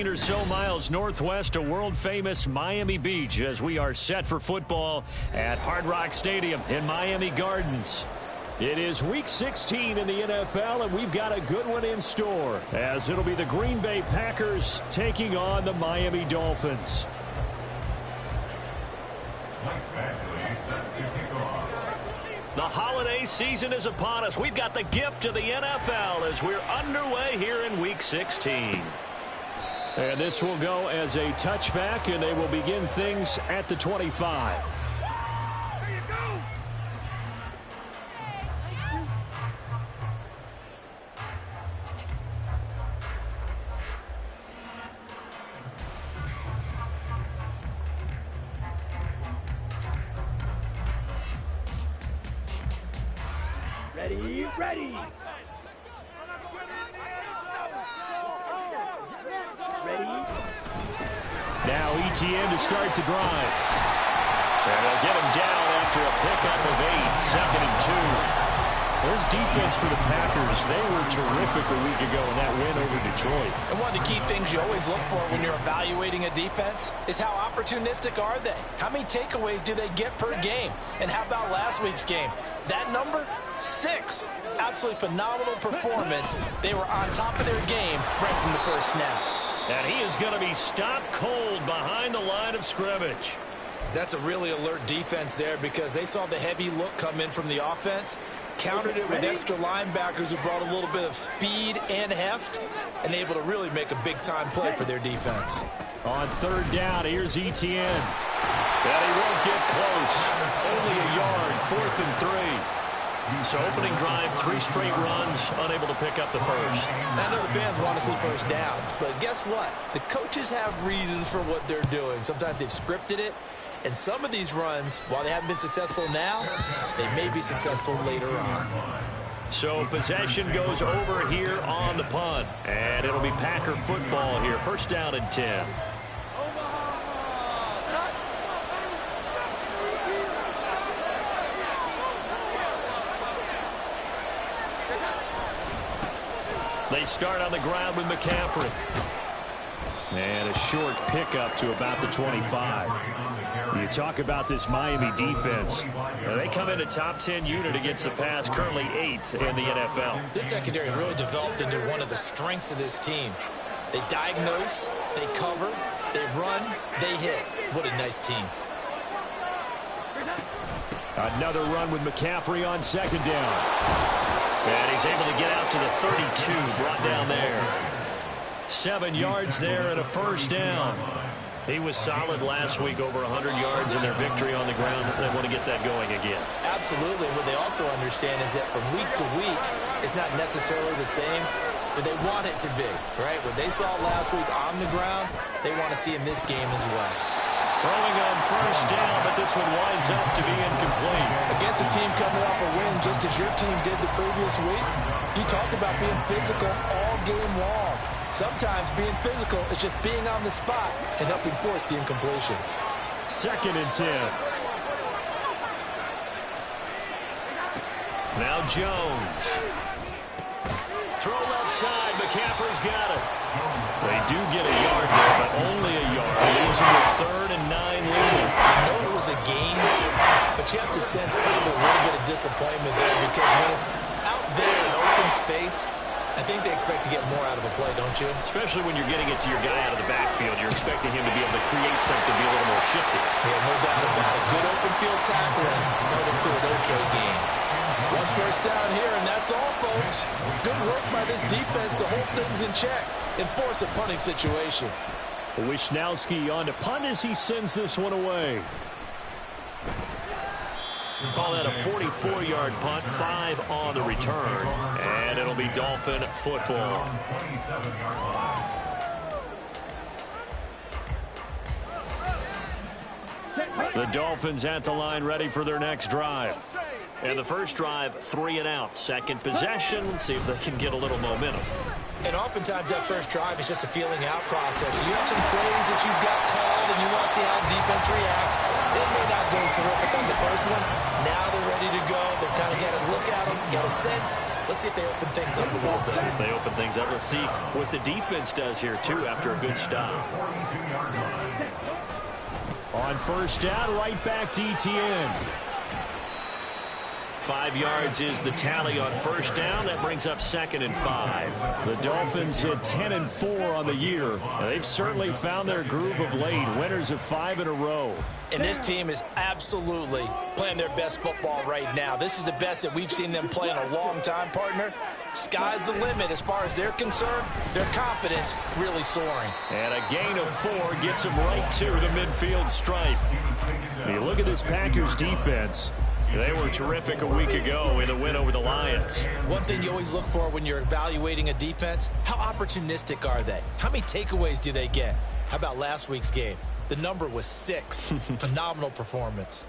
Or so miles northwest of world-famous Miami Beach as we are set for football at Hard Rock Stadium in Miami Gardens. It is Week 16 in the NFL, and we've got a good one in store as it'll be the Green Bay Packers taking on the Miami Dolphins. The holiday season is upon us. We've got the gift of the NFL as we're underway here in Week 16. And this will go as a touchback, and they will begin things at the 25. Ready. Now ETN to start the drive. And they'll get him down after a pickup of 8, 2nd and 2. There's defense for the Packers. They were terrific a week ago in that win over Detroit. And one of the key things you always look for when you're evaluating a defense is how opportunistic are they? How many takeaways do they get per game? And how about last week's game? That number, 6. Absolutely phenomenal performance. They were on top of their game right from the first snap. And he is going to be stopped cold behind the line of scrimmage. That's a really alert defense there because they saw the heavy look come in from the offense, countered it with extra linebackers who brought a little bit of speed and heft, and able to really make a big-time play for their defense. On 3rd down, here's ETN. And he won't get close. Only a yard, 4th and 3. So opening drive, 3 straight runs, unable to pick up the first. I know the fans want to see first downs, but guess what? The coaches have reasons for what they're doing. Sometimes they've scripted it, and some of these runs, while they haven't been successful now, they may be successful later on. So possession goes over here on the punt, and it'll be Packer football here. 1st down and 10. They start on the ground with McCaffrey. And a short pickup to about the 25. You talk about this Miami defense. They come in a top 10 unit against the pass, currently 8th in the NFL. This secondary has really developed into one of the strengths of this team. They diagnose, they cover, they run, they hit. What a nice team. Another run with McCaffrey on 2nd down. And he's able to get out to the 32, brought down there. 7 yards there and a 1st down. He was solid last week, over 100 yards in their victory on the ground. They want to get that going again. Absolutely. What they also understand is that from week to week, it's not necessarily the same, but they want it to be, right? What they saw last week on the ground, they want to see in this game as well. Throwing on 1st down, but this one winds up to be incomplete. Against a team coming off a win, just as your team did the previous week, you talk about being physical all game long. Sometimes being physical is just being on the spot and helping force the incompletion. 2nd and 10. Now Jones. Throw left side. McCaffrey's got it. They do get a yard there, but only a yard. Leaves them with 3rd and 9 leading. I know it was a gain, but you have to sense probably a little bit of disappointment there because when it's out there in open space, I think they expect to get more out of a play, don't you? Especially when you're getting it to your guy out of the backfield. You're expecting him to be able to create something, be a little more shifty. Yeah, no doubt about it. Good open field tackling held him to an okay game. 1 1st down here, and that's all, folks. Good work by this defense to hold things in check and force a punting situation. Wishnowski on to punt as he sends this one away. Call that a 44-yard punt, 5 on the return, and it'll be Dolphin football. The Dolphins at the line, ready for their next drive. And the first drive, 3 and out. 2nd possession. Let's see if they can get a little momentum. And oftentimes that first drive is just a feeling out process. You have some plays that you've got called and you want to see how defense reacts. They may not go terrific on the first one. Now they're ready to go. They've kind of got a look at them, got a sense. Let's see if they open things up a little bit. See if they open things up. Let's see what the defense does here, too, after a good stop. On first down, right back to ETN. 5 yards is the tally on first down. That brings up 2nd and 5. The Dolphins hit 10-4 on the year. They've certainly found their groove of late. Winners of 5 in a row. And this team is absolutely playing their best football right now. This is the best that we've seen them play in a long time, partner. Sky's the limit as far as they're concerned. Their confidence really soaring. And a gain of 4 gets them right to the midfield stripe. You look at this Packers defense. They were terrific a week ago in the win over the Lions. One thing you always look for when you're evaluating a defense, how opportunistic are they? How many takeaways do they get? How about last week's game? The number was 6. Phenomenal performance.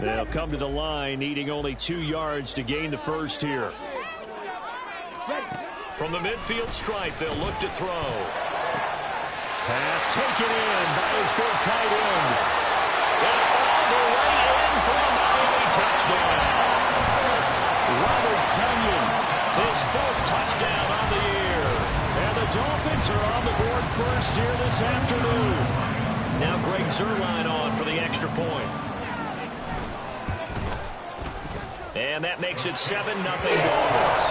They'll come to the line, needing only 2 yards to gain the first here. From the midfield stripe, they'll look to throw. Pass taken in by his big tight end. And all the way in for a Miami touchdown. Robert Tonyan, his 4th touchdown on the year. And the Dolphins are on the board first here this afternoon. Now Greg Zuerlein on for the extra point. And that makes it 7-0 Dolphins.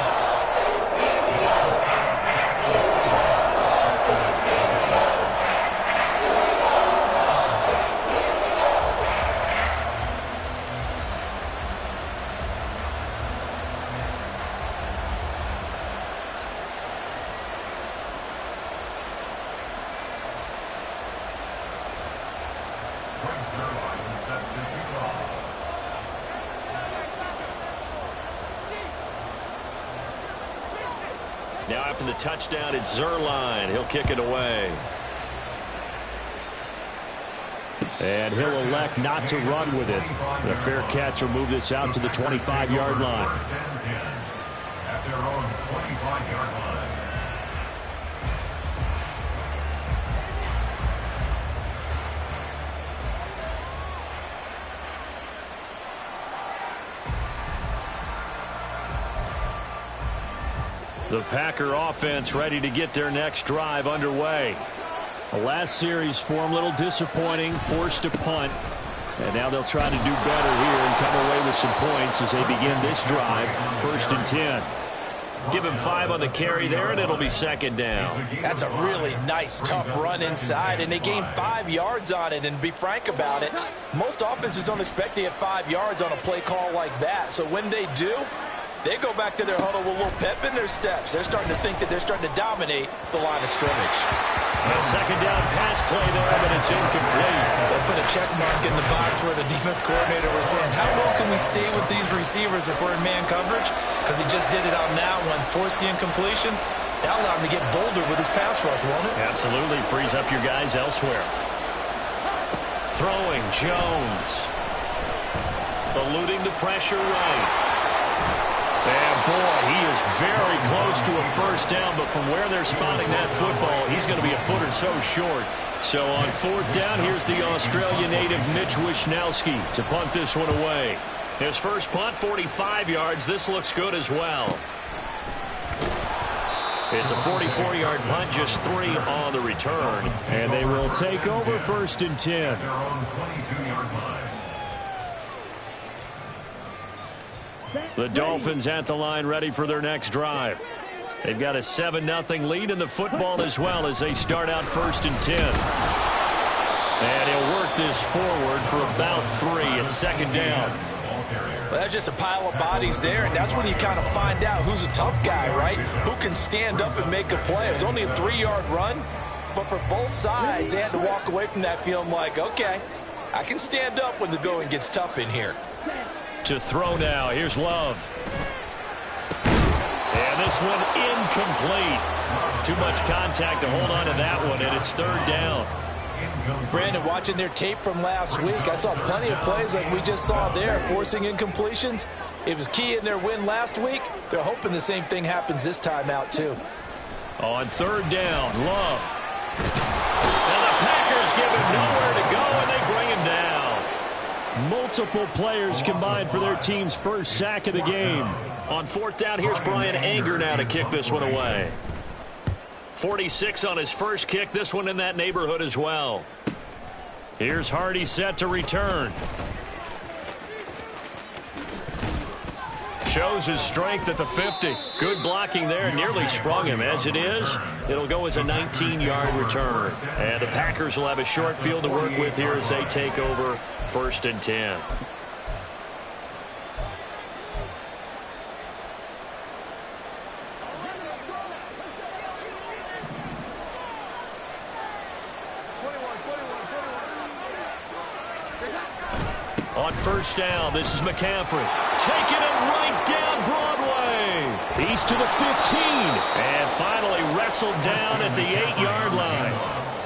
Now after the touchdown, it's Zuerlein. He'll kick it away. And he'll elect not to run with it. The fair catch will move this out to the 25-yard line. At their own 25-yard line. The Packer offense ready to get their next drive underway. The last series for them a little disappointing, forced to punt. And now they'll try to do better here and come away with some points as they begin this drive, 1st and 10. Give him 5 on the carry there, and it'll be 2nd down. That's a really nice, tough run inside, and they gained 5 yards on it. And to be frank about it, most offenses don't expect to get 5 yards on a play call like that. So when they do, they go back to their huddle with a little pep in their steps. They're starting to think that they're starting to dominate the line of scrimmage. A 2nd down pass play there, but it's incomplete. They put a check mark in the box where the defense coordinator was saying, how well can we stay with these receivers if we're in man coverage? Because he just did it on that one, forced the incompletion. That allowed him to get bolder with his pass rush, won't it? Absolutely. Frees up your guys elsewhere. Throwing, Jones. Eluding the pressure right. And boy, he is very close to a first down, but from where they're spotting that football, he's going to be a foot or so short. So on 4th down, here's the Australian native Mitch Wishnowsky to punt this one away. His first punt, 45 yards. This looks good as well. It's a 44-yard punt, just 3 on the return. And they will take over 1st and 10. The Dolphins at the line ready for their next drive. They've got a 7-0 lead in the football as well as they start out 1st and 10. And he'll work this forward for about 3 at 2nd down. Well, that's just a pile of bodies there, and that's when you kind of find out who's a tough guy, right? Who can stand up and make a play. It was only a 3-yard run, but for both sides, they had to walk away from that feeling like, okay, I can stand up when the going gets tough in here. To throw now. Here's Love. And this one incomplete. Too much contact to hold on to that one, and it's 3rd down. Brandon, watching their tape from last week, I saw plenty of plays like we just saw there, forcing incompletions. It was key in their win last week. They're hoping the same thing happens this time out, too. On third down, Love. And the Packers give him nowhere to go, and they bring him down. Multiple players combined for their team's first sack of the game. On fourth down, here's Brian Anger now to kick this one away. 46 on his first kick, this one in that neighborhood as well. Here's Hardy set to return. Shows his strength at the 50. Good blocking there. Nearly sprung him. As it is, it'll go as a 19-yard return. And the Packers will have a short field to work with here as they take over 1st and 10. On first down, this is McCaffrey. Taking it right down Broadway. He's to the 15. And finally wrestled down at the 8-yard line.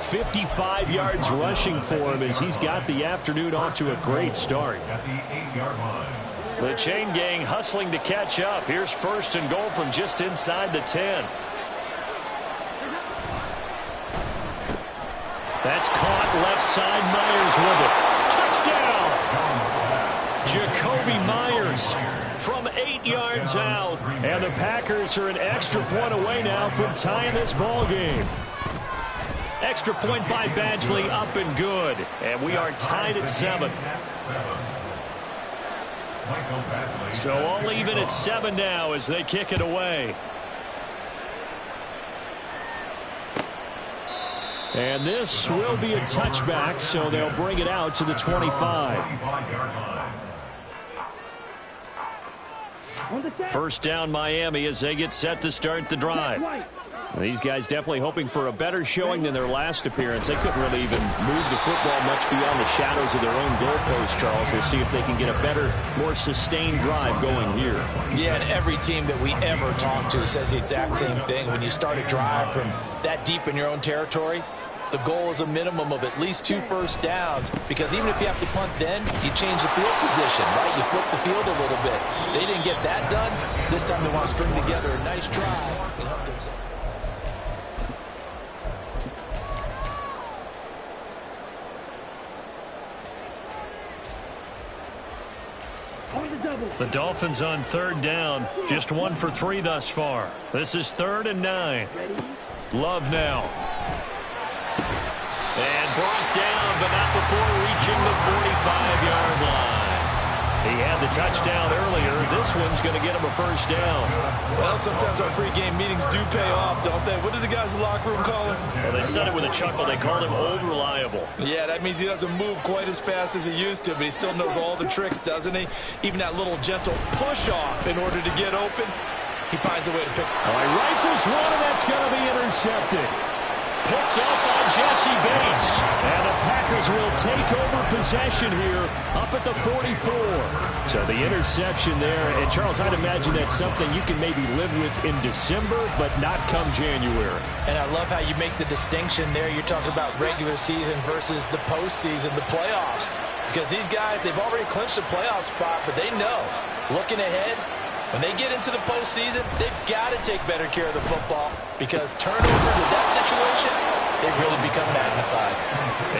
55 yards rushing for him as he's got the afternoon off to a great start. At the 8-yard line. The chain gang hustling to catch up. Here's 1st and goal from just inside the 10. That's caught left side. Myers with it. Touchdown! Jacoby Myers from 8 yards out. And the Packers are an extra point away now from tying this ball game. Extra point by Badgley up and good. And we are tied at 7. So all even at 7 now as they kick it away. And this will be a touchback, so they'll bring it out to the 25. First down Miami as they get set to start the drive. These guys definitely hoping for a better showing than their last appearance. They couldn't really even move the football much beyond the shadows of their own goalpost, Charles. We'll see if they can get a better, more sustained drive going here. Yeah, and every team that we ever talk to says the exact same thing. When you start a drive from that deep in your own territory, the goal is a minimum of at least 2 first downs, because even if you have to punt then, you change the field position, right? You flip the field a little bit. They didn't get that done. This time they want to string together a nice drive and help themselves. The Dolphins on third down, just 1 for 3 thus far. This is 3rd and 9. Love now. And brought down, but not before reaching the 45-yard line. He had the touchdown earlier. This one's going to get him a first down. Well, sometimes our pregame meetings do pay off, don't they? What did the guys in the locker room call him? Well, they said it with a chuckle. They called him old reliable. Yeah, that means he doesn't move quite as fast as he used to, but he still knows all the tricks, doesn't he? Even that little gentle push-off in order to get open, he finds a way to pick. All right, rifles one, and that's going to be intercepted. Picked up by Jesse Bates. And the Packers will take over possession here up at the 44. So the interception there. And, Charles, I'd imagine that's something you can maybe live with in December, but not come January. And I love how you make the distinction there. You're talking about regular season versus the postseason, the playoffs. Because these guys, they've already clinched a playoff spot, but they know, looking ahead, when they get into the postseason, they've got to take better care of the football, because turnovers in that situation, they really become magnified.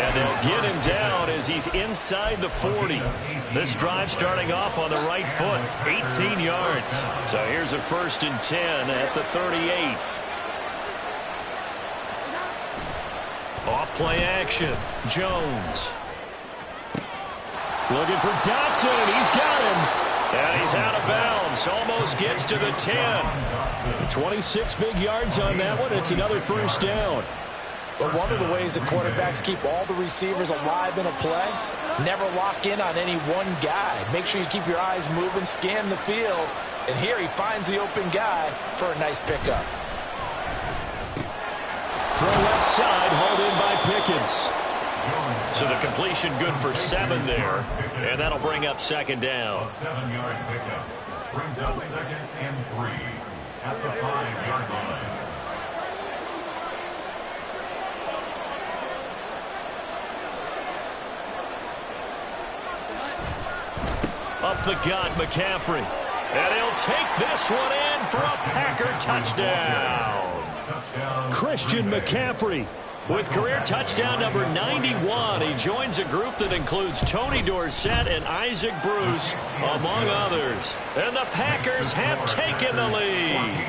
And they'll get him down as he's inside the 40. This drive starting off on the right foot, 18 yards. So here's a 1st and 10 at the 38. Off play action, Jones. Looking for Dotson, and he's got him. And he's out of bounds. Almost gets to the 10. 26 big yards on that one. It's another first down. But one of the ways that quarterbacks keep all the receivers alive in a play, never lock in on any one guy. Make sure you keep your eyes moving, scan the field. And here he finds the open guy for a nice pickup. Throw left side, hauled in by Pickens. So the completion good for 7 there, and that'll bring up 2nd down. A 7-yard pickup brings up 2nd and 3 at the 5-yard line. Up the gut, McCaffrey. And he'll take this one in for a Packer touchdown. Christian McCaffrey. With career touchdown number 91, he joins a group that includes Tony Dorsett and Isaac Bruce, among others. And the Packers have taken the lead.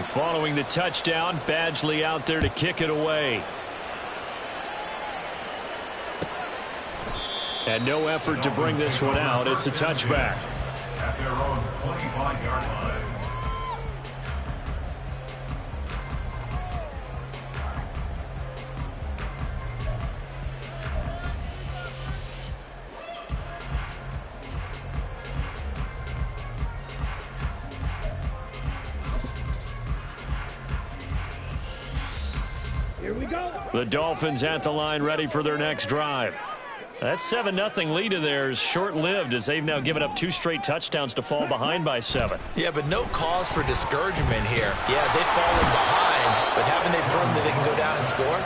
Following the touchdown, Badgley out there to kick it away. And no effort to bring this one out. It's a touchback. At their own 25-yard line. The Dolphins at the line, ready for their next drive. That 7-0 lead of theirs short-lived as they've now given up 2 straight touchdowns to fall behind by 7. Yeah, but no cause for discouragement here. Yeah, they've fallen behind, but haven't they proven that they can go down and score?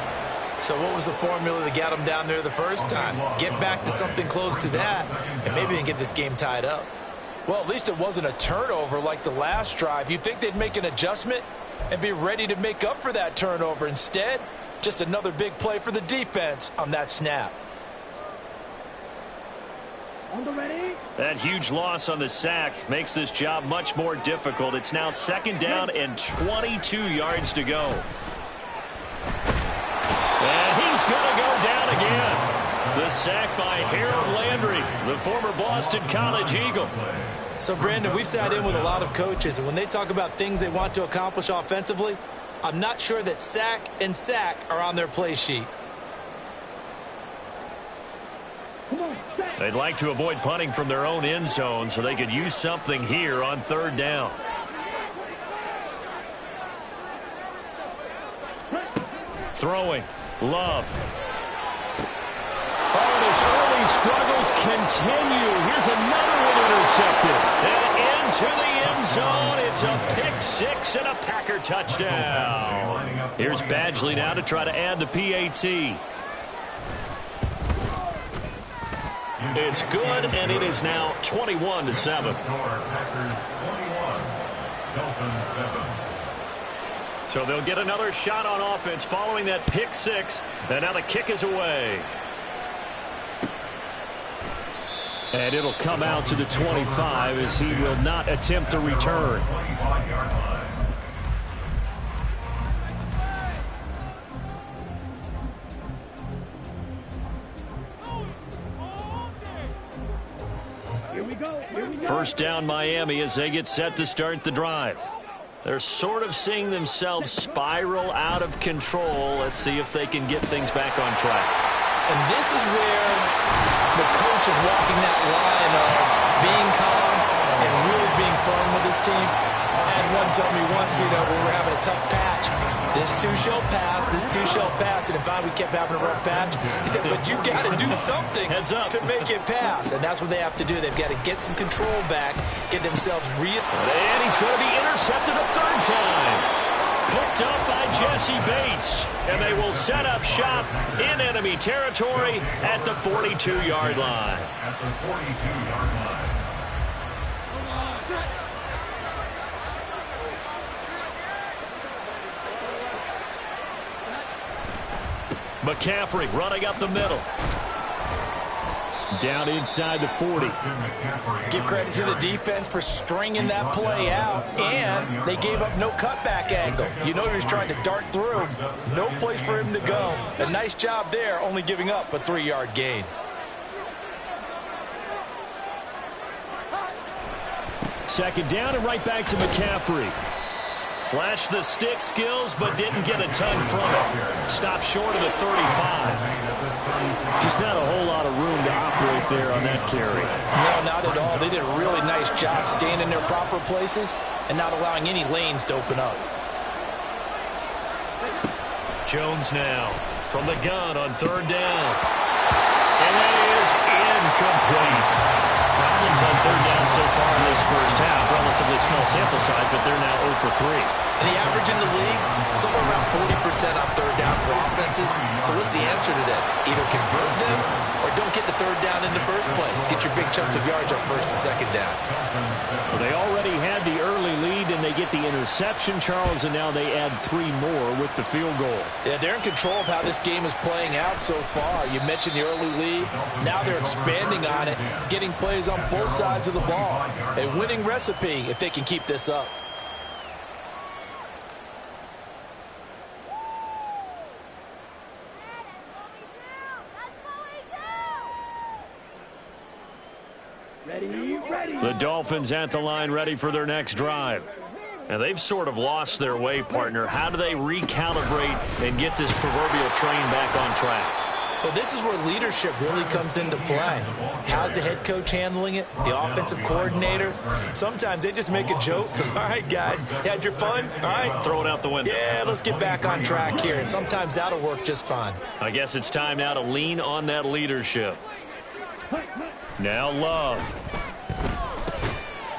So what was the formula that got them down there the first time? Get back to something close to that, and maybe they can get this game tied up. Well, at least it wasn't a turnover like the last drive. You'd think they'd make an adjustment and be ready to make up for that turnover. Instead, just another big play for the defense on that snap. That huge loss on the sack makes this job much more difficult. It's now 2nd down and 22 yards to go. And he's going to go down again. The sack by Harold Landry, the former Boston College Eagle. So, Brandon, we sat in with a lot of coaches, and when they talk about things they want to accomplish offensively, I'm not sure that sack and sack are on their play sheet. They'd like to avoid punting from their own end zone so they could use something here on 3rd down. Throwing. Love. Oh, and his early struggles continue. Here's another one intercepted. And into the end zone. It's a pick-6 and a Packer touchdown. Here's Badgley now to try to add the PAT. It's good, and it is now 21-7. So they'll get another shot on offense following that pick-6, and now the kick is away. And it'll come out to the 25 as he will not attempt a return. First down Miami as they get set to start the drive. They're sort of seeing themselves spiral out of control. Let's see if they can get things back on track. And this is where the coach is walking that line of being calm and really being firm with his team. I had one tell me once, when we were having a tough patch, this too shall pass, this too shall pass. And if we kept having a rough patch, he said, but you got to do something to make it pass. And that's what they have to do. They've got to get some control back, get themselves real. And he's going to be intercepted a 3rd time. Picked up by Jesse Bates. And they will set up shop in enemy territory at the 42-yard line. At the 42-yard line. McCaffrey running up the middle. Down inside the 40. Give credit to the defense for stringing that play out, and they gave up no cutback angle. You know he was trying to dart through. No place for him to go. A nice job there, only giving up a 3-yard gain. Second down and right back to McCaffrey. Flashed the stick skills, but didn't get a ton from it. Stopped short of the 35. Just not a whole lot of room to operate there on that carry. No, not at all. They did a really nice job staying in their proper places and not allowing any lanes to open up. Jones now from the gun on 3rd down. And that is incomplete. Problems on 3rd down so far in this first half. Relatively small sample size, but they're now 0 for 3. And the average in the league, somewhere around 40% on 3rd down for offenses. So what's the answer to this? Either convert them or don't get the 3rd down in the first place. Get your big chunks of yards on 1st and 2nd down. Well, they already had the early early lead, and they get the interception, Charles, and now they add 3 more with the field goal. Yeah, they're in control of how this game is playing out so far. You mentioned the early lead. Now they're expanding on it, getting plays on both sides of the ball. A winning recipe if they can keep this up. The Dolphins at the line ready for their next drive. And they've sort of lost their way, partner. How do they recalibrate and get this proverbial train back on track? Well, this is where leadership really comes into play. How's the head coach handling it? The offensive coordinator? Sometimes they just make a joke. All right, guys, had your fun? All right. Throw it out the window. Yeah, let's get back on track here. And sometimes that'll work just fine. I guess it's time now to lean on that leadership. Now Love.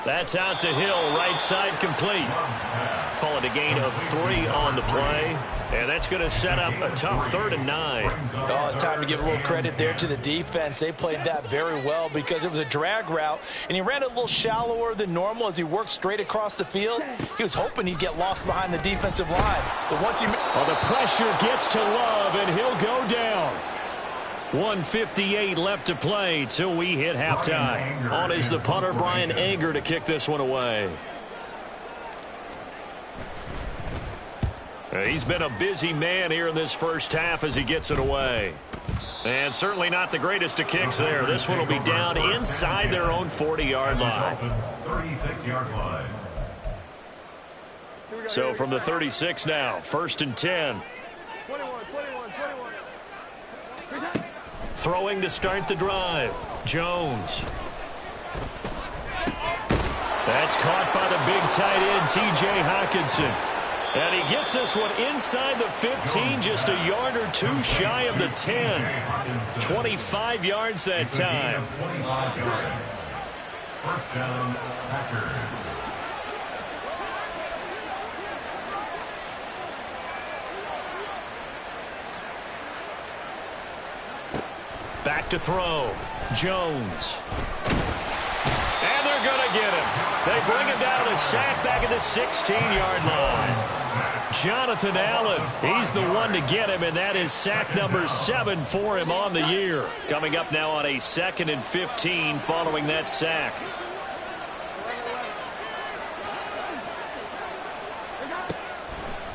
That's out to Hill, right side complete. Call it a gain of 3 on the play. And that's going to set up a tough 3rd and 9. Oh, it's time to give a little credit there to the defense. They played that very well because it was a drag route, and he ran it a little shallower than normal as he worked straight across the field. He was hoping he'd get lost behind the defensive line. But once he... Well, the pressure gets to Love, and he'll go down. 1:58 left to play till we hit halftime. On is the punter, Brian Anger, to kick this one away. He's been a busy man here in this first half as he gets it away. And certainly not the greatest of kicks there. This one will be down inside their own 40-yard line. 36-yard line. So from the 36 now, 1st and 10. Throwing to start the drive. Jones. That's caught by the big tight end, T.J. Hockenson. And he gets this one inside the 15, just a yard or 2 shy of the 10. 25 yards that time. 25 yards. First down, Packers. Back to throw. Jones. And they're going to get him. They bring him down to the sack back at the 16-yard line. Jonathan Allen, he's the one to get him, and that is sack number 7 for him on the year. Coming up now on a 2nd and 15 following that sack.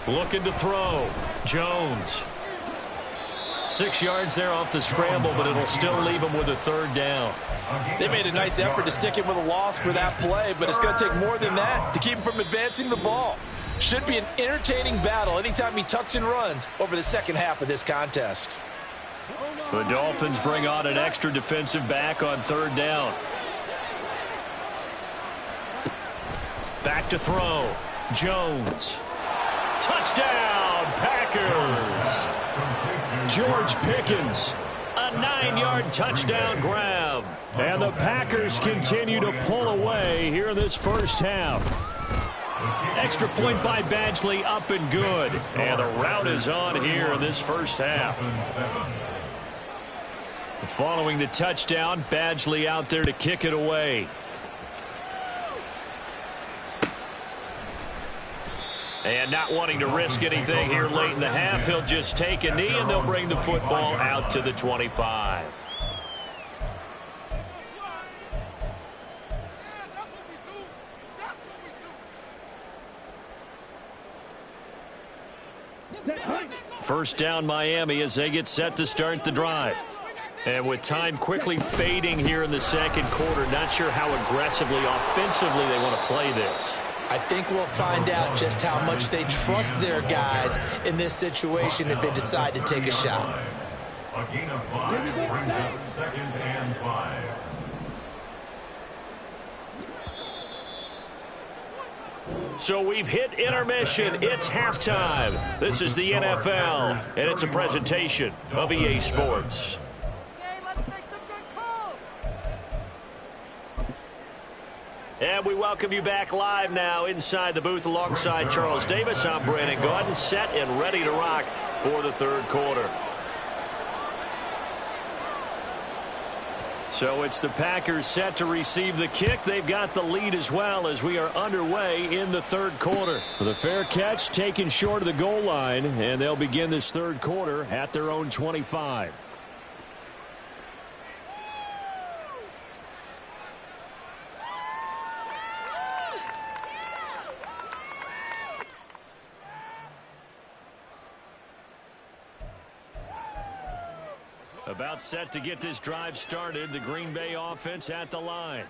Looking to throw. Jones. 6 yards there off the scramble, but it'll still leave him with a 3rd down. They made a nice effort to stick him with a loss for that play, but it's going to take more than that to keep him from advancing the ball. Should be an entertaining battle anytime he tucks and runs over the second half of this contest. The Dolphins bring on an extra defensive back on 3rd down. Back to throw. Jones. Touchdown, Packers. George Pickens, a 9-yard touchdown grab. And the Packers continue to pull away here in this first half. Extra point by Badgley, up and good. And the route is on here in this first half. Following the touchdown, Badgley out there to kick it away. And not wanting to risk anything here late in the half, he'll just take a knee, and they'll bring the football out to the 25. First down, Miami, as they get set to start the drive. And with time quickly fading here in the second quarter, not sure how aggressively, offensively they want to play this. I think we'll find out just how much they trust their guys in this situation if they decide to take a shot. A gain of 5 brings up 2nd and 5. So we've hit intermission. It's halftime. This is the NFL, and it's a presentation of EA Sports. And we welcome you back live now inside the booth alongside Charles Davis. I'm Brandon Gaudin, set and ready to rock for the 3rd quarter. So it's the Packers set to receive the kick. They've got the lead as well as we are underway in the third quarter. The fair catch taken short of the goal line, and they'll begin this third quarter at their own 25. About set to get this drive started. The Green Bay offense at the line.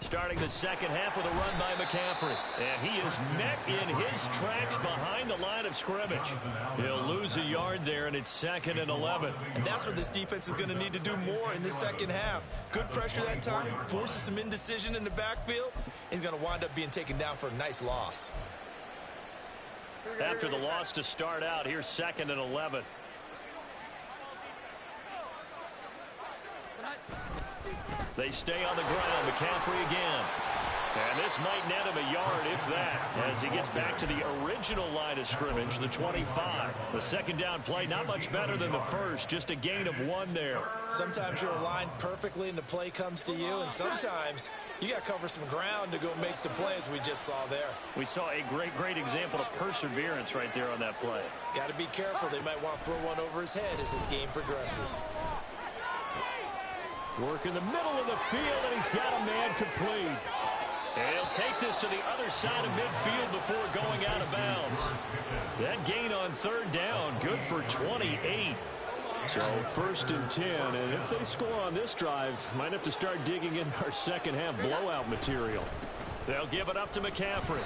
Starting the second half with a run by McCaffrey. And he is met in his tracks behind the line of scrimmage. He'll lose a yard there, and it's 2nd and 11. And that's what this defense is going to need to do more in the second half. Good pressure that time, forces some indecision in the backfield. He's going to wind up being taken down for a nice loss. After the loss to start out, here's 2nd and 11. They stay on the ground. McCaffrey again. And this might net him a yard, if that, as he gets back to the original line of scrimmage, the 25. The second down play, not much better than the first, just a gain of 1 there. Sometimes you're aligned perfectly and the play comes to you, and sometimes you got to cover some ground to go make the play, as we just saw there. We saw a great example of perseverance right there on that play. Got to be careful. They might want to throw one over his head as this game progresses. Work in the middle of the field, and he's got a man complete. And he'll take this to the other side of midfield before going out of bounds. That gain on third down, good for 28. So 1st and 10, and if they score on this drive, might have to start digging in our second half blowout material. They'll give it up to McCaffrey.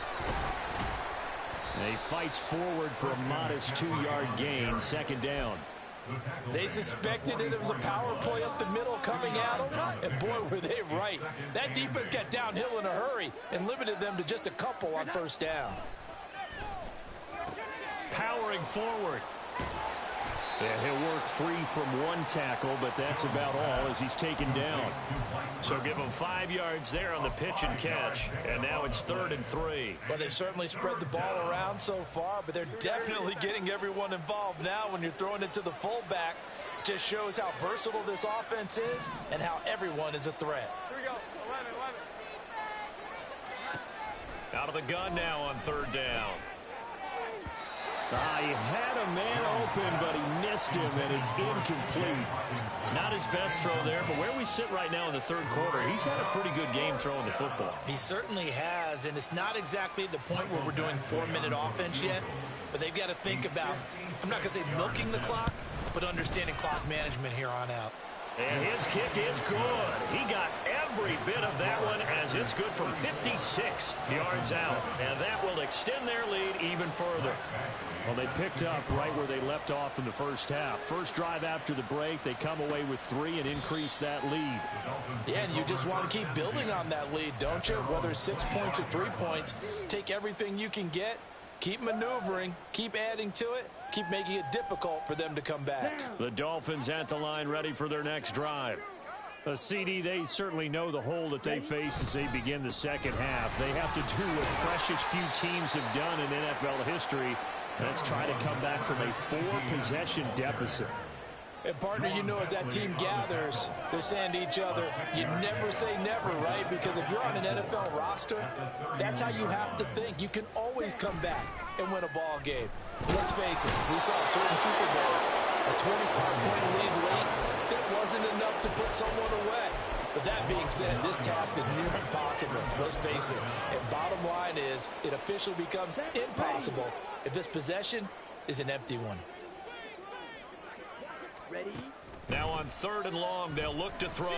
And he fights forward for a modest 2-yard gain, 2nd down. They suspected it was a power play up the middle coming at them, and boy, were they right. That defense got downhill in a hurry and limited them to just a couple on 1st down. Powering forward. And he'll work free from 1 tackle, but that's about all as he's taken down. So give him 5 yards there on the pitch and catch. And now it's 3rd and 3. Well, they've certainly spread the ball around so far, but they're definitely getting everyone involved now when you're throwing it to the fullback. Just shows how versatile this offense is and how everyone is a threat. Here we go. 11. Out of the gun now on 3rd down. He had a man open, but he missed him, and it's incomplete. Not his best throw there, but where we sit right now in the third quarter, he's had a pretty good game throwing the football. He certainly has, and it's not exactly the point where we're doing 4-minute offense yet, but they've got to think about, I'm not going to say milking the clock, but understanding clock management here on out. And his kick is good. He got every bit of that one as it's good from 56 yards out. And that will extend their lead even further. Well, they picked up right where they left off in the first half. First drive after the break, they come away with 3 and increase that lead. Yeah, and you just want to keep building on that lead, don't you? Whether it's 6 points or 3 points, take everything you can get, keep maneuvering, keep adding to it, keep making it difficult for them to come back. The Dolphins at the line ready for their next drive. CD, they certainly know the hole that they face as they begin the second half. They have to do what freshest few teams have done in NFL history. Let's try to come back from a 4-possession deficit. And, partner, you know, as that team gathers, they're saying to each other, you never say never, right? Because if you're on an NFL roster, that's how you have to think. You can always come back and win a ball game. Let's face it, we saw a certain Super Bowl, a 25-point lead late. That wasn't enough to put someone away. But that being said, this task is near impossible. Let's face it. And bottom line is, it officially becomes impossible if this possession is an empty one. Ready? Now on 3rd and long, they'll look to throw.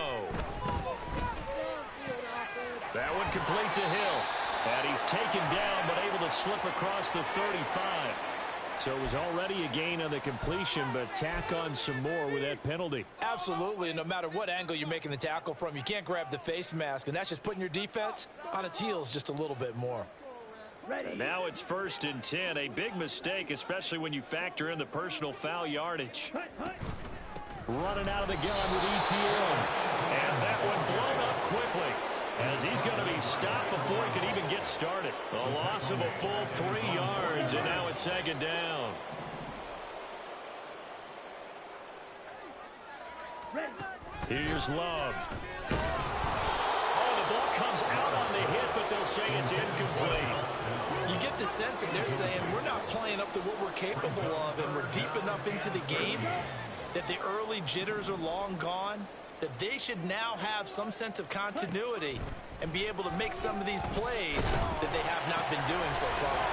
That one complete to Hill. And he's taken down, but able to slip across the 35. So it was already a gain on the completion, but tack on some more with that penalty. Absolutely, and no matter what angle you're making the tackle from, you can't grab the face mask, and that's just putting your defense on its heels just a little bit more. And now it's 1st and 10, a big mistake, especially when you factor in the personal foul yardage. Running out of the gun with ETN. And that one blown up quickly, as he's going to be stopped before he can even get started. A loss of a full 3 yards, and now it's 2nd down. Here's Love. Oh, the ball comes out on the hit, but they'll say it's incomplete. You get the sense that they're saying we're not playing up to what we're capable of, and we're deep enough into the game that the early jitters are long gone, that they should now have some sense of continuity and be able to make some of these plays that they have not been doing so far.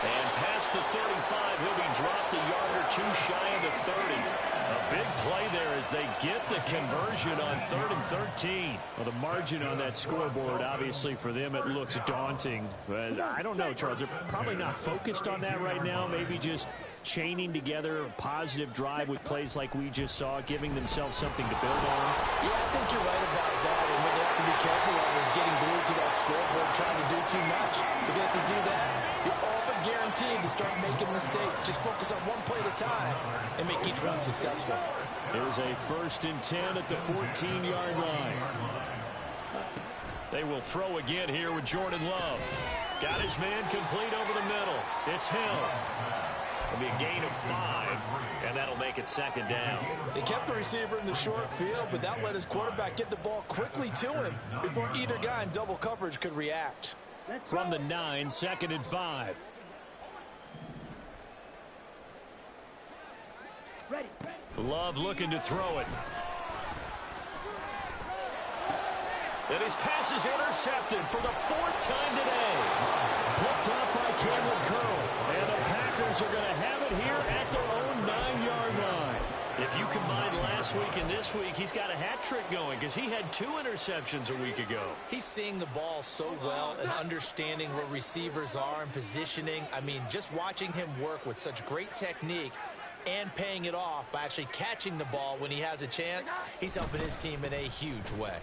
And past the 35, he'll be dropped a yard or two shy of the 30. A big play there as they get the conversion on 3rd and 13. Well, the margin on that scoreboard, obviously for them, it looks daunting. But I don't know, Charles. They're probably not focused on that right now. Maybe just chaining together a positive drive with plays like we just saw, giving themselves something to build on. Yeah, I think you're right about that. And what they have to be careful of is getting glued to that scoreboard, trying to do too much. Because if you do that, you're all but guaranteed to start making mistakes. Just focus on one play at a time and make each one successful. Here's a 1st and 10 at the 14-yard line. They will throw again here with Jordan Love. Got his man complete over the middle. It's Hill. It'll be a gain of 5, and that'll make it 2nd down. They kept the receiver in the short field, but that let his quarterback get the ball quickly to him before either guy in double coverage could react. From the 9, 2nd and 5. Love looking to throw it. And his pass is intercepted for the 4th time today. Picked up by Cameron Curl. And the Packers are going to have it here at their own 9-yard line. If you combine last week and this week, he's got a hat trick going because he had 2 interceptions a week ago. He's seeing the ball so well and understanding where receivers are and positioning. I mean, just watching him work with such great technique and paying it off by actually catching the ball when he has a chance, he's helping his team in a huge way.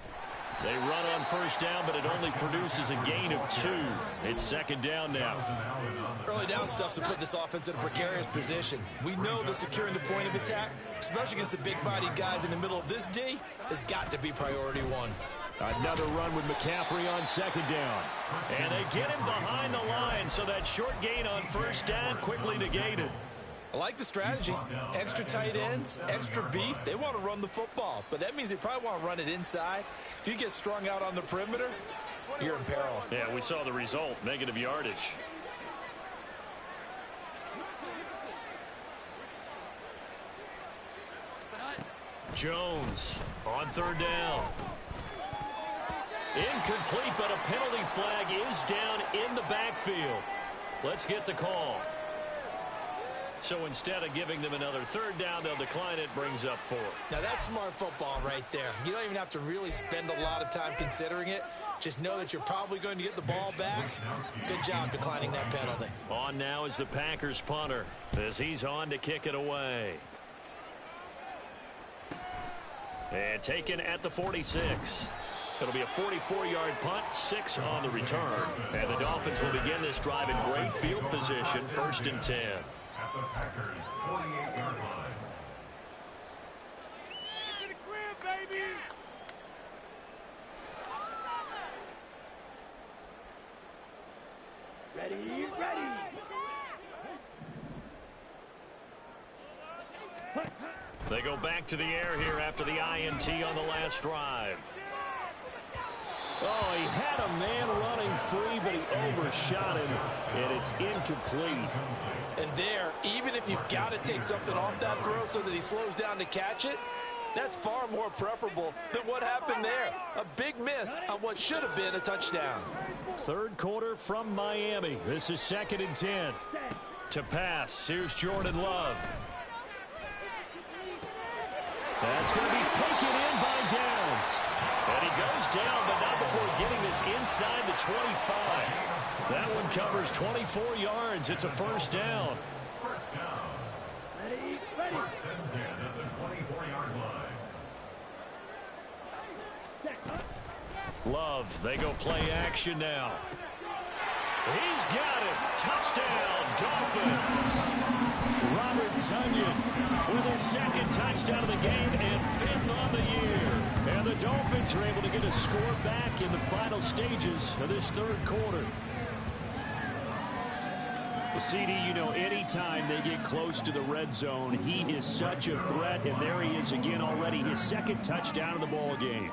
They run on 1st down, but it only produces a gain of 2. It's 2nd down now. Early down stuff's to put this offense in a precarious position. We know that securing the point of attack, especially against the big-bodied guys in the middle of this D, has got to be priority 1. Another run with McCaffrey on 2nd down. And they get him behind the line, so that short gain on 1st down quickly negated. I like the strategy. Extra tight ends, extra beef. They want to run the football, but that means they probably want to run it inside. If you get strung out on the perimeter, you're in peril. Yeah, we saw the result, negative yardage. Jones on 3rd down. Incomplete, but a penalty flag is down in the backfield. Let's get the call. So instead of giving them another 3rd down, they'll decline it, brings up 4. Now that's smart football right there. You don't even have to really spend a lot of time considering it. Just know that you're probably going to get the ball back. Good job declining that penalty. On now is the Packers punter as he's on to kick it away. And taken at the 46. It'll be a 44-yard punt, 6 on the return. And the Dolphins will begin this drive in great field position, 1st and 10. At the Packers' 48-yard line. Get to the crib, baby! Ready, ready! They go back to the air here after the INT on the last drive. Oh, he had a man running free, but he overshot him, and it's incomplete. And there, even if you've got to take something off that throw so that he slows down to catch it, that's far more preferable than what happened there. A big miss on what should have been a touchdown. 3rd quarter from Miami. This is 2nd and 10. To pass, here's Jordan Love. That's going to be taken in by Downs. And he goes down, but not before getting this inside the 25. That one covers 24 yards. It's a 1st down. 1st down. Ready, ready! 1st and 10 at the 24-yard line. Love, they go play action now. He's got it. Touchdown, Dolphins. Robert Tonyan with his 2nd touchdown of the game and 5th on the year. And the Dolphins are able to get a score back in the final stages of this 3rd quarter. CD, you know, anytime they get close to the red zone, he is such a threat, and there he is again already, his second touchdown of the ball game.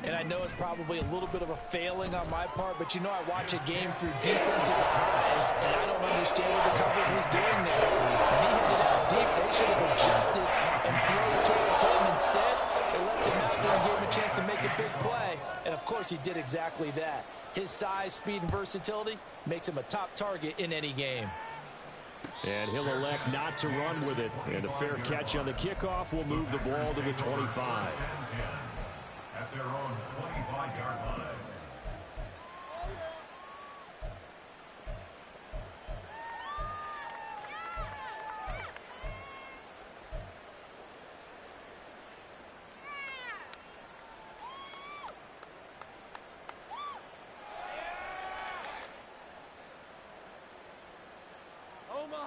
And I know it's probably a little bit of a failing on my part, but you know I watch a game through defensive eyes, and I don't understand what the coverage was doing there. When he hit it out deep, they should have adjusted and thrown it towards him. Instead, they left him out there and gave him a chance to make a big play. And, of course, he did exactly that. His size, speed, and versatility makes him a top target in any game. And he'll elect not to run with it. And a fair catch on the kickoff will move the ball to the 25. At their own 25-yard line.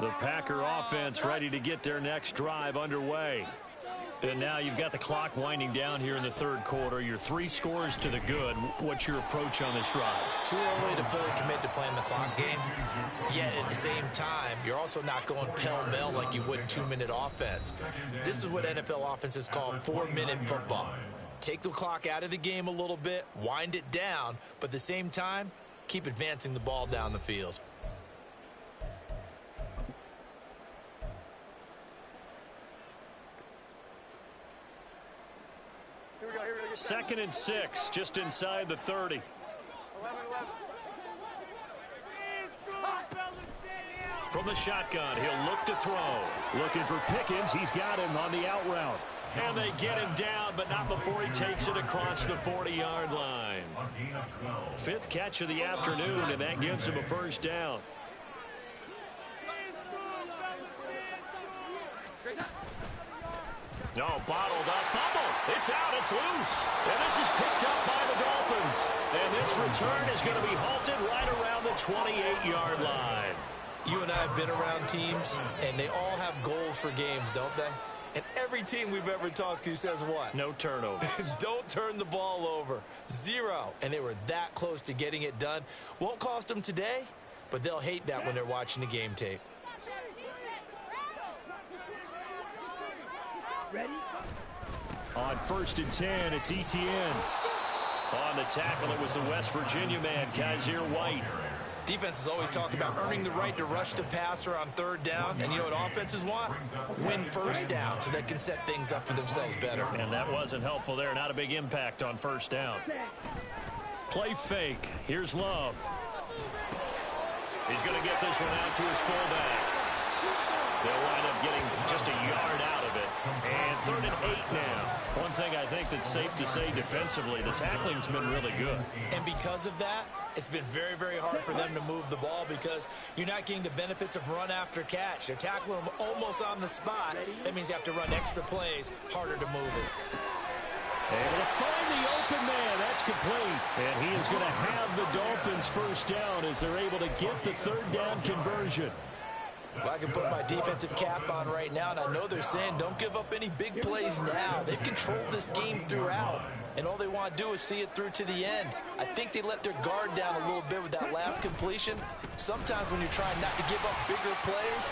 The Packer offense ready to get their next drive underway. And now you've got the clock winding down here in the third quarter. Your 3 scores to the good. What's your approach on this drive? Too early to fully commit to playing the clock game. Yet at the same time, you're also not going pell-mell like you would in 2-minute offense. This is what NFL offenses call 4-minute football. Take the clock out of the game a little bit, wind it down, but at the same time, keep advancing the ball down the field. Second and 6, just inside the 30. From the shotgun, he'll look to throw. Looking for Pickens. He's got him on the out route. And they get him down, but not before he takes it across the 40-yard line. 5th catch of the afternoon, and that gives him a first down. No, bottled up, fumble. It's out, it's loose. And this is picked up by the Dolphins. And this return is going to be halted right around the 28-yard line. You and I have been around teams, and they all have goals for games, don't they? And every team we've ever talked to says what? No turnovers. Don't turn the ball over. 0. And they were that close to getting it done. Won't cost them today, but they'll hate that when they're watching the game tape. Ready? On 1st and 10, it's Etienne. On the tackle, it was the West Virginia man, Kaiser White. Defenses always talk about earning the right to rush the passer on 3rd down. And you know what offenses want? Win 1st down so they can set things up for themselves better. And that wasn't helpful there. Not a big impact on 1st down. Play fake. Here's Love. He's going to get this one out to his fullback. They'll wind up getting just a yard out of it. And 3rd and 8 now. One thing I think that's safe to say defensively, the tackling's been really good. And because of that, it's been very, very hard for them to move the ball because you're not getting the benefits of run after catch. They're tackling them almost on the spot. That means you have to run extra plays, harder to move it. Able to find the open man. That's complete. And he is going to have the Dolphins first down as they're able to get the 3rd down conversion. Well, I can put my defensive cap on right now, and I know they're saying don't give up any big plays now. They've controlled this game throughout, and all they want to do is see it through to the end. I think they let their guard down a little bit with that last completion. Sometimes when you're trying not to give up bigger plays.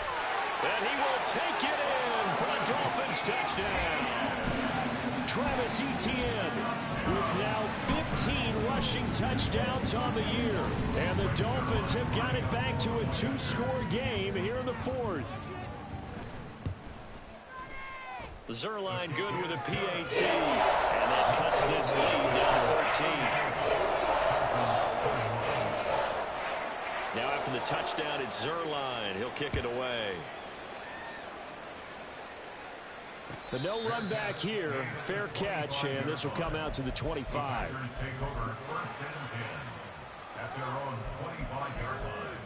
And he will take it in for a Dolphins touchdown. Travis Etienne with now 15 rushing touchdowns on the year. And the Dolphins have got it back to a 2-score game here in the 4th. Zerline good with a PAT. And that cuts this lead down to 13. Now after the touchdown, it's Zerline. He'll kick it away. The no run back here, fair catch, and this will come out to the 25. Take over 1st and 10 at their own 25-yard line.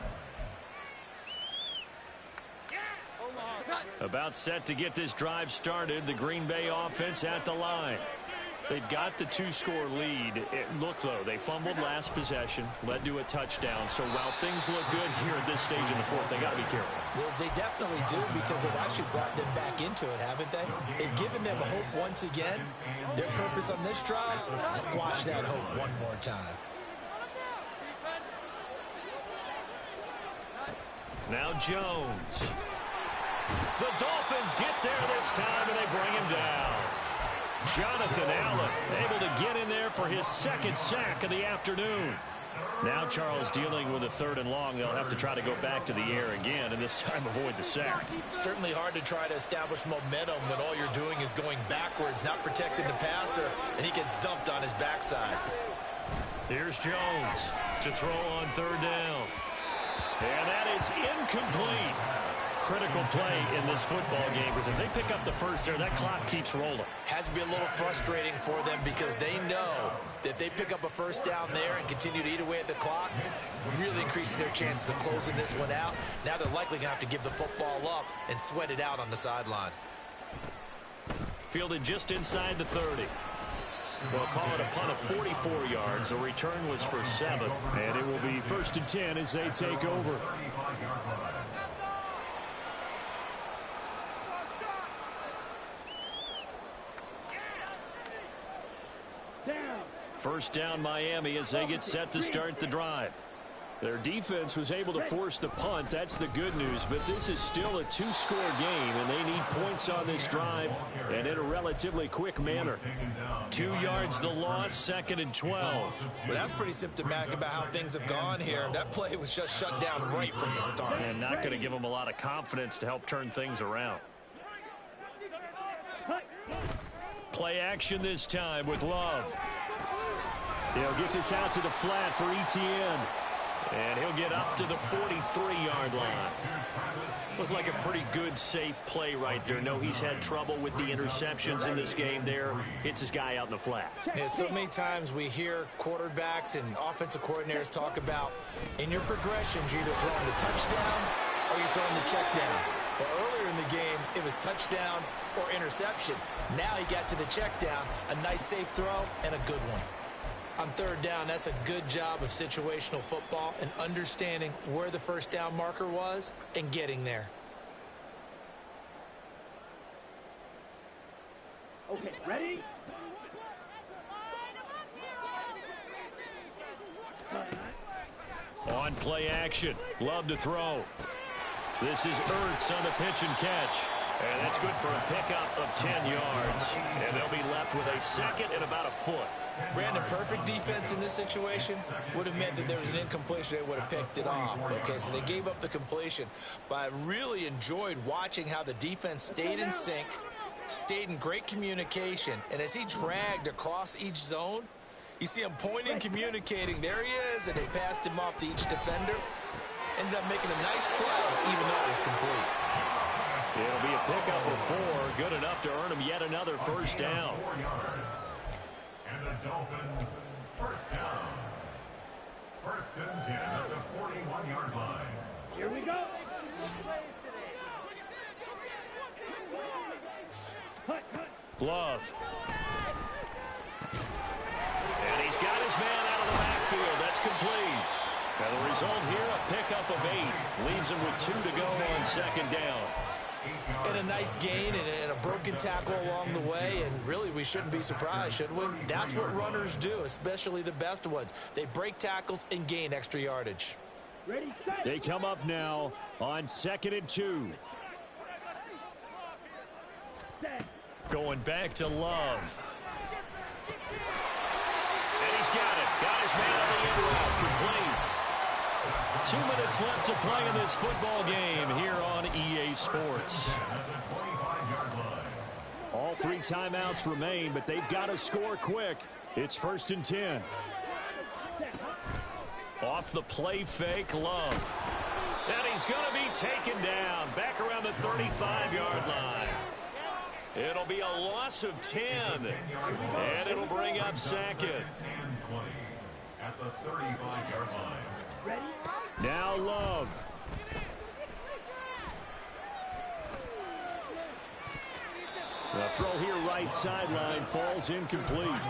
About set to get this drive started, the Green Bay offense at the line. They've got the 2-score lead. Look, though, they fumbled last possession, led to a touchdown. So while things look good here at this stage in the 4th, they got to be careful. Well, they definitely do because they've actually brought them back into it, haven't they? They've given them hope once again. Their purpose on this drive, squash that hope one more time. Now Jones. The Dolphins get there this time, and they bring him down. Jonathan Allen able to get in there for his second sack of the afternoon. Now Charles dealing with a 3rd and long. They'll have to try to go back to the air again, and this time avoid the sack. Certainly hard to try to establish momentum when all you're doing is going backwards, not protecting the passer, and he gets dumped on his backside. Here's Jones to throw on 3rd down. And that is incomplete. Critical play in this football game, because if they pick up the first there, that clock keeps rolling. Has to be a little frustrating for them because they know that if they pick up a first down there and continue to eat away at the clock, really increases their chances of closing this one out. Now they're likely going to have to give the football up and sweat it out on the sideline. Fielded just inside the 30. They'll call it a punt of 44 yards. The return was for 7, and it will be 1st and 10 as they take over. First down Miami as they get set to start the drive. Their defense was able to force the punt. That's the good news, but this is still a 2-score game, and they need points on this drive and in a relatively quick manner. 2 yards the loss, 2nd and 12. Well, that's pretty symptomatic about how things have gone here. That play was just shut down right from the start. And not going to give them a lot of confidence to help turn things around. Play action this time with Love. He'll get this out to the flat for Etienne. And he'll get up to the 43-yard line. Looked like a pretty good, safe play right there. No, he's had trouble with the interceptions in this game there. Hits his guy out in the flat. Yeah, so many times we hear quarterbacks and offensive coordinators talk about in your progressions, you're either throwing the touchdown or you're throwing the check down. But earlier in the game, it was touchdown or interception. Now he got to the check down, a nice safe throw, and a good one. On 3rd down, that's a good job of situational football and understanding where the first down marker was and getting there. Okay, ready? On play action, Love to throw. This is Ertz on the pitch and catch. And that's good for a pickup of 10 yards. And they'll be left with a 2nd and about a foot. Brandon, perfect defense in this situation would have meant that there was an incompletion. They would have picked it off. Okay, so they gave up the completion. But I really enjoyed watching how the defense stayed in sync, stayed in great communication. And as he dragged across each zone, you see him pointing, communicating. There he is, and they passed him off to each defender. Ended up making a nice play, even though it was complete. It'll be a pickup of 4, good enough to earn him yet another first down. And the Dolphins, first down. 1st and 10 at the 41-yard line. Here we go. Love. And he's got his man out of the backfield. That's complete. And the result here, a pickup of 8. Leaves him with 2 to go on 2nd down. And a nice gain and a broken tackle along the way, and really we shouldn't be surprised, should we? That's what runners do, especially the best ones. They break tackles and gain extra yardage. Ready, set. They come up now on 2nd and 2. Set. Going back to Love. And he's got it. Got his man on the end route. Complete. 2 minutes left to play in this football game here on EA Sports. All 3 timeouts remain, but they've got to score quick. It's 1st and 10. Off the play fake, Love. And he's going to be taken down back around the 35-yard line. It'll be a loss of 10, and it'll bring up 2nd. At the 35-yard line. Ready? Now Love. The throw here right sideline falls incomplete.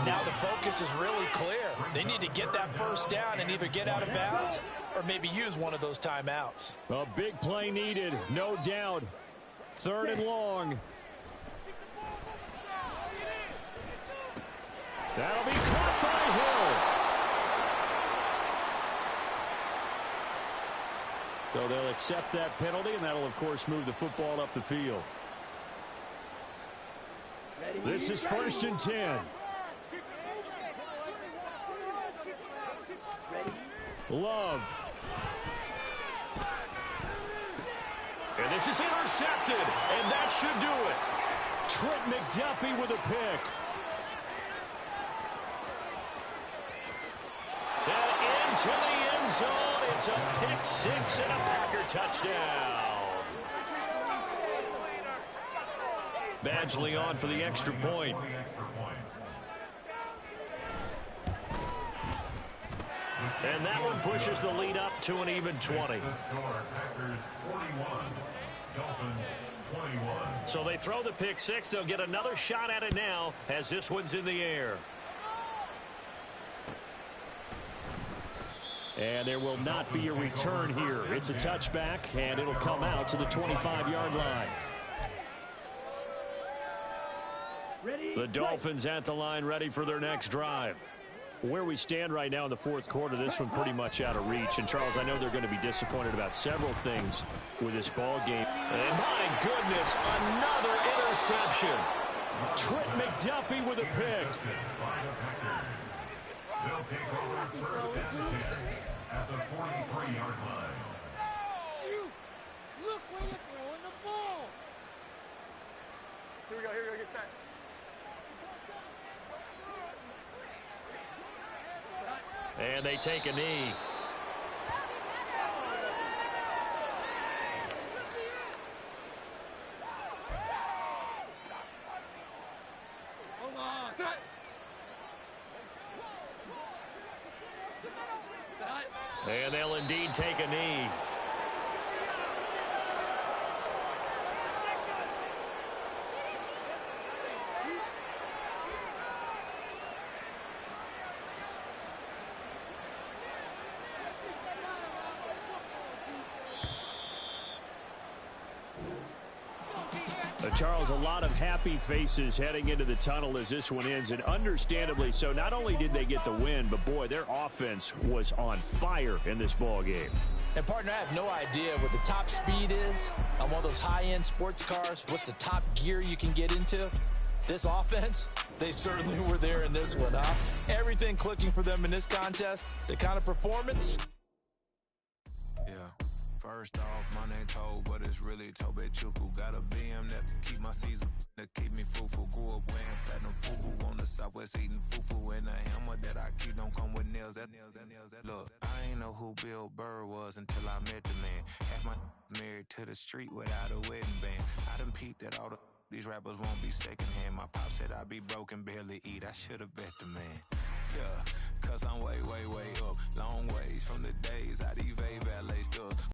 Now the focus is really clear. They need to get that first down and either get out of bounds or maybe use one of those timeouts. A big play needed, no doubt. 3rd and long. That'll be caught by Hill. So they'll accept that penalty, and that'll, of course, move the football up the field. This is 1st and 10. Love. And this is intercepted, and that should do it. Trent McDuffie with a pick. And into the end zone. It's a pick six and a Packer touchdown. Badgley on for the extra point. And that one pushes the lead up to an even 20. So they throw the pick six. They'll get another shot at it now as this one's in the air. And there will not be a return here. It's a touchback, and it'll come out to the 25-yard line. The Dolphins at the line, ready for their next drive. Where we stand right now in the fourth quarter, this one pretty much out of reach. And, Charles, I know they're going to be disappointed about several things with this ball game. And, my goodness, another interception. Trent McDuffie with a pick. They'll take over 1st and 10 at the 43-yard line. Look where you're throwing the ball. Here we go, get set. And they take a knee. Hold on. Set. And they'll indeed take a knee. Charles, a lot of happy faces heading into the tunnel as this one ends, and understandably so. Not only did they get the win, but, boy, their offense was on fire in this ball game. And, partner, I have no idea what the top speed is on one of those high-end sports cars. What's the top gear you can get into? This offense, they certainly were there in this one, huh? Everything clicking for them in this contest, the kind of performance. Yeah. First off, my name Toad, but it's really Tobe Chuku. Got a BM that keep my season, that keep me fruitful. Grew up wearing platinum fufu on the southwest eating fufu. And a hammer that I keep don't come with nails. Look, I ain't know who Bill Burr was until I met the man. Half my married to the street without a wedding band. I done peeped that all these rappers won't be secondhand. My pop said I'd be broken, barely eat. I should've bet the man. Yeah, cause I'm way, way, way up. Long ways from the days I these Valet stores.